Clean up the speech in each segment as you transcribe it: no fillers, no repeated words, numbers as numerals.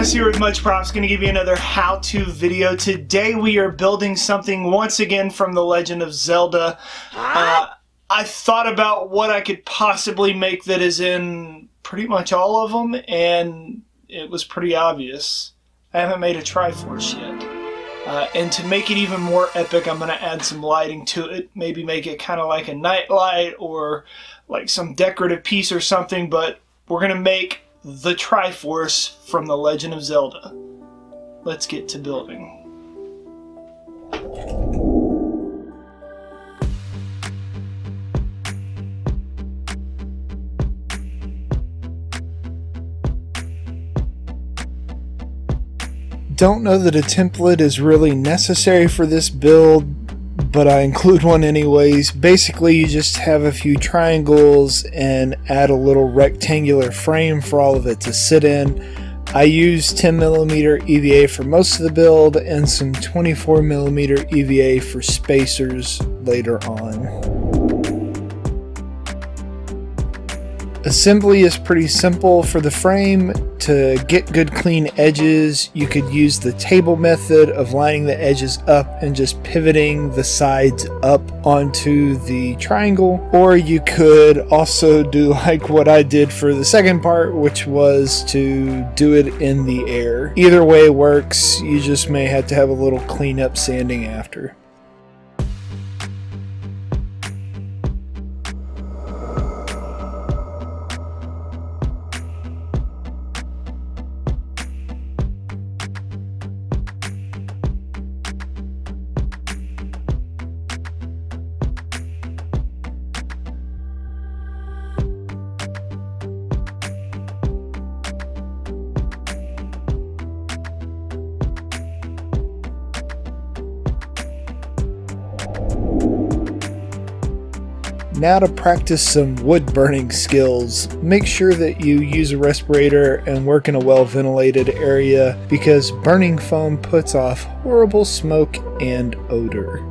Thomas here with Much Props, going to give you another how-to video. Today we are building something once again from the Legend of Zelda. I thought about what I could possibly make that is in pretty much all of them, and it was pretty obvious. I haven't made a Triforce yet. And to make it even more epic, I'm going to add some lighting to it. Maybe make it kind of like a night light or like some decorative piece or something, but we're going to make the Triforce from the Legend of Zelda. Let's get to building. Don't know that a template is really necessary for this build, but I include one anyways. Basically, you just have a few triangles and add a little rectangular frame for all of it to sit in. I use 10mm EVA for most of the build and some 24mm EVA for spacers later on. Assembly is pretty simple for the frame. To get good clean edges, you could use the table method of lining the edges up and just pivoting the sides up onto the triangle, or you could also do like what I did for the second part, which was to do it in the air. Either way works, you just may have to have a little cleanup sanding after. Now to practice some wood burning skills. Make sure that you use a respirator and work in a well ventilated area because burning foam puts off horrible smoke and odor.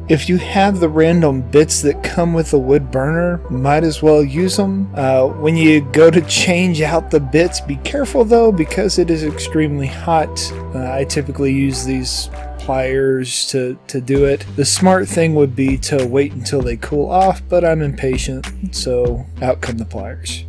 If you have the random bits that come with the wood burner, might as well use them. When you go to change out the bits, be careful though because it is extremely hot. I typically use these pliers to do it. The smart thing would be to wait until they cool off, but I'm impatient, so out come the pliers.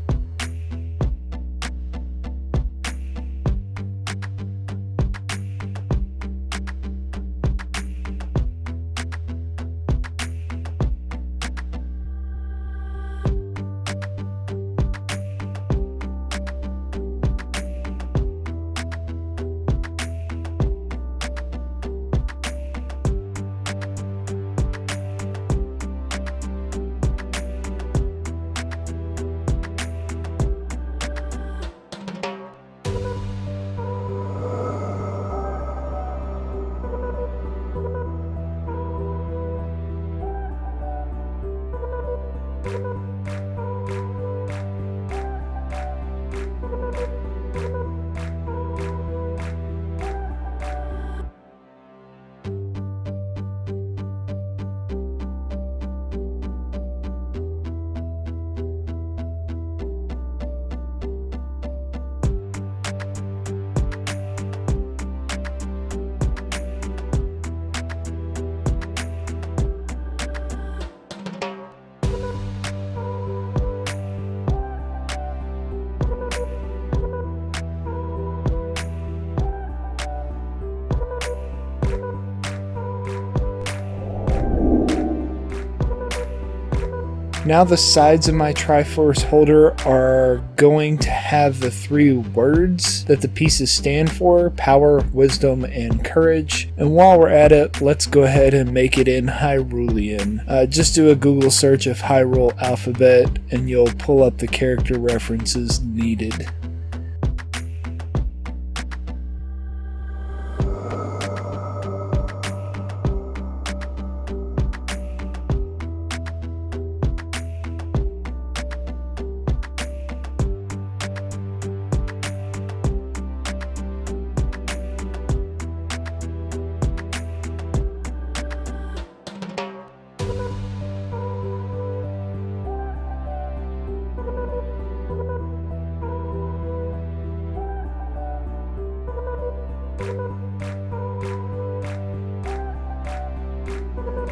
Now the sides of my Triforce holder are going to have the 3 words that the pieces stand for: power, wisdom, and courage. And while we're at it, let's go ahead and make it in Hyrulean. Just do a Google search of Hyrule alphabet and you'll pull up the character references needed.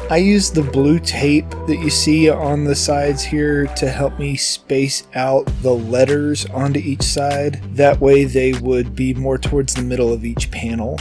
I use the blue tape that you see on the sides here to help me space out the letters onto each side. That way they would be more towards the middle of each panel.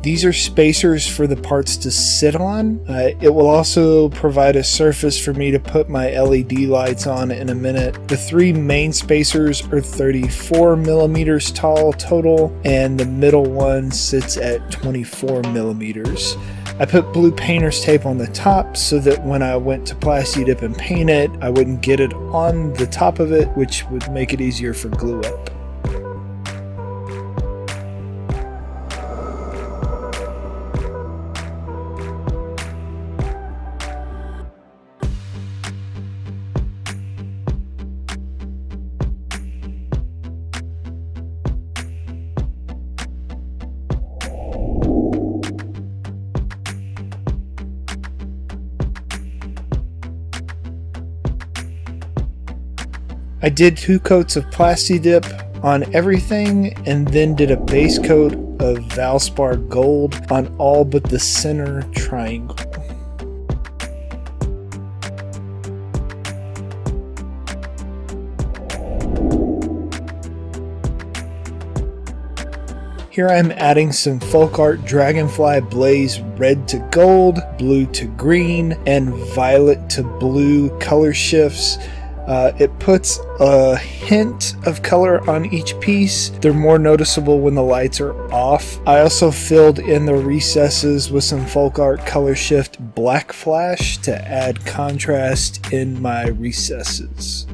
These are spacers for the parts to sit on. It will also provide a surface for me to put my LED lights on in a minute. The 3 main spacers are 34 millimeters tall total, and the middle one sits at 24 millimeters. I put blue painter's tape on the top so that when I went to Plasti Dip and paint it, I wouldn't get it on the top of it, which would make it easier for glue up. I did 2 coats of Plasti Dip on everything and then did a base coat of Valspar Gold on all but the center triangle. Here I'm adding some folk art Dragonfly Blaze red to gold, blue to green, and violet to blue color shifts. It puts a hint of color on each piece. They're more noticeable when the lights are off. I also filled in the recesses with some folk art color shift black flash to add contrast in my recesses.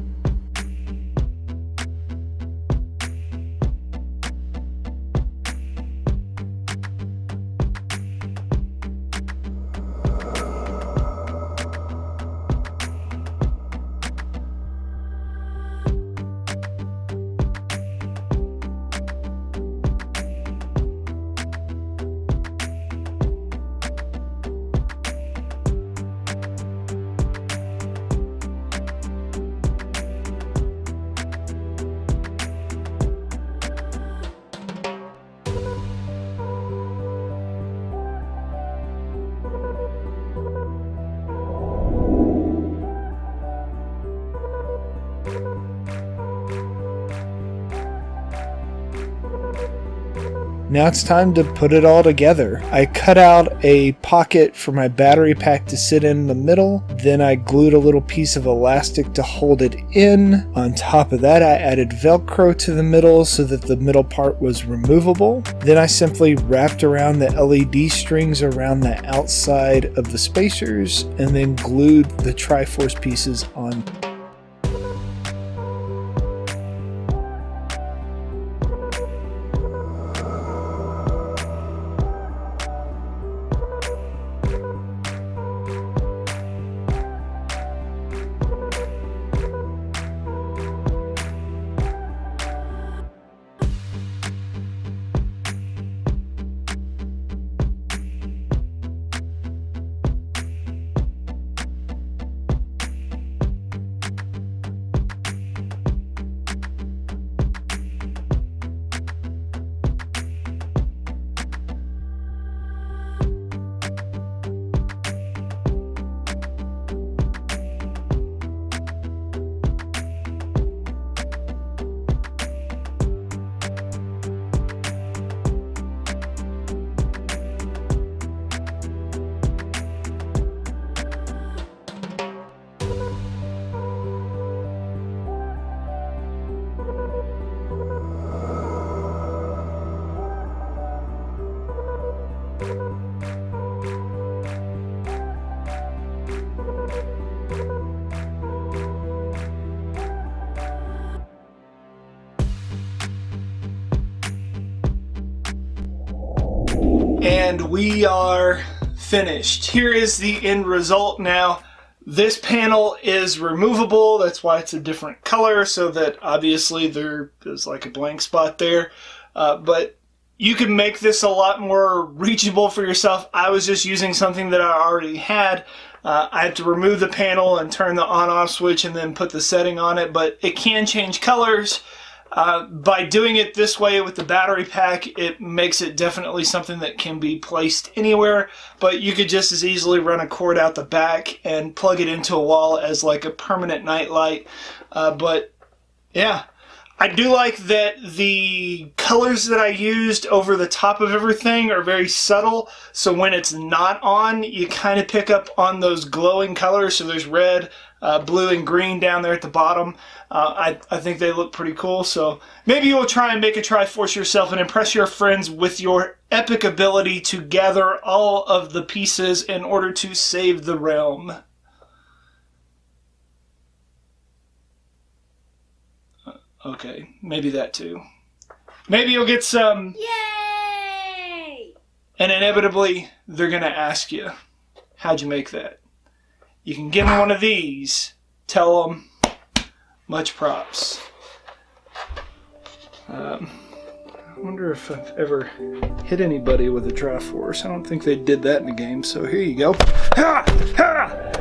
Now it's time to put it all together. I cut out a pocket for my battery pack to sit in the middle. Then I glued a little piece of elastic to hold it in. On top of that, I added Velcro to the middle so that the middle part was removable. Then I simply wrapped around the LED strings around the outside of the spacers and then glued the Triforce pieces on. And we are finished. Here is the end result now. This panel is removable. That's why it's a different color, so that obviously there is like a blank spot there. But you can make this a lot more reachable for yourself. I was just using something that I already had. I had to remove the panel and turn the on-off switch and then put the setting on it, but it can change colors. By doing it this way with the battery pack, it makes it definitely something that can be placed anywhere, but you could just as easily run a cord out the back and plug it into a wall as like a permanent night light. But yeah, I do like that the colors that I used over the top of everything are very subtle, so when it's not on, you kind of pick up on those glowing colors. So there's red, blue, and green down there at the bottom. I think they look pretty cool, so maybe you'll try and make a Triforce yourself and impress your friends with your epic ability to gather all of the pieces in order to save the realm. Okay, maybe that too. Maybe you'll get some... Yay! And inevitably, they're going to ask you, how'd you make that? You can give them one of these. Tell them, much props. I wonder if I've ever hit anybody with a Triforce. I don't think they did that in the game, so here you go. Ha! Ha!